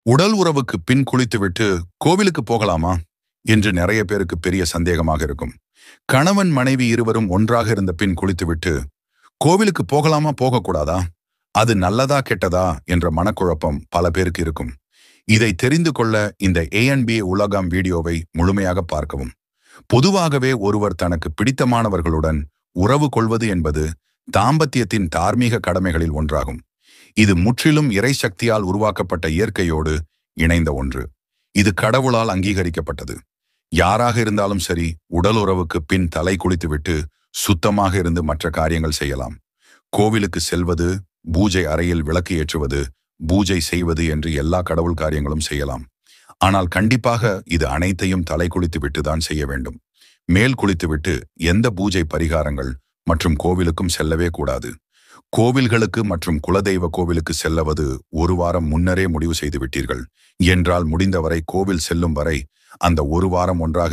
உடல் உறவுக்கு பின் குளித்துவிட்டு கோவிலுக்கு போகலாமா என்று நிறைய பேருக்கு பெரிய சந்தேகமாக இருக்கும். கணவன் மனைவி இருவரும் ஒன்றாக இருந்த பின் குளித்துவிட்டு கோவிலுக்கு போகலாமா போகக்கூடாதா, அது நல்லதா கெட்டதா என்ற மனக்குழப்பம் பல பேருக்கு இருக்கும். இதை தெரிந்து கொள்ள இந்த A&B உலகம் வீடியோவை முழுமையாக பார்க்கவும். பொதுவாகவே ஒருவர் தனக்கு பிடித்தமானவர்களுடன் உறவு கொள்வது என்பது தாம்பத்தியத்தின் தார்மீக கடமைகளில் ஒன்றாகும். இது முற்றிலும் இறை சக்தியால் உருவாக்கப்பட்ட இயற்கையோடு இணைந்த ஒன்று. இது கடவுளால் அங்கீகரிக்கப்பட்டது. யாராக இருந்தாலும் சரி, உடல் உறவுக்கு பின் தலை குளித்துவிட்டு சுத்தமாக இருந்து மற்ற காரியங்கள் செய்யலாம். கோவிலுக்கு செல்வது, பூஜை அறையில் விளக்கு ஏற்றுவது, பூஜை செய்வது என்று எல்லா கடவுள் காரியங்களும் செய்யலாம். ஆனால் கண்டிப்பாக இது அனைத்தையும் தலை குளித்துவிட்டு தான் செய்ய வேண்டும். மேல் குளித்துவிட்டு எந்த பூஜை பரிகாரங்கள் மற்றும் கோவிலுக்கும் செல்லவே கூடாது. கோவில்களுக்கு மற்றும் குலதெய்வ கோவிலுக்கு செல்லவது ஒரு வாரம் முன்னரே முடிவு செய்து விட்டீர்கள் என்றால் முடிந்தவரை கோவில் செல்லும் வரை அந்த ஒரு வாரம் ஒன்றாக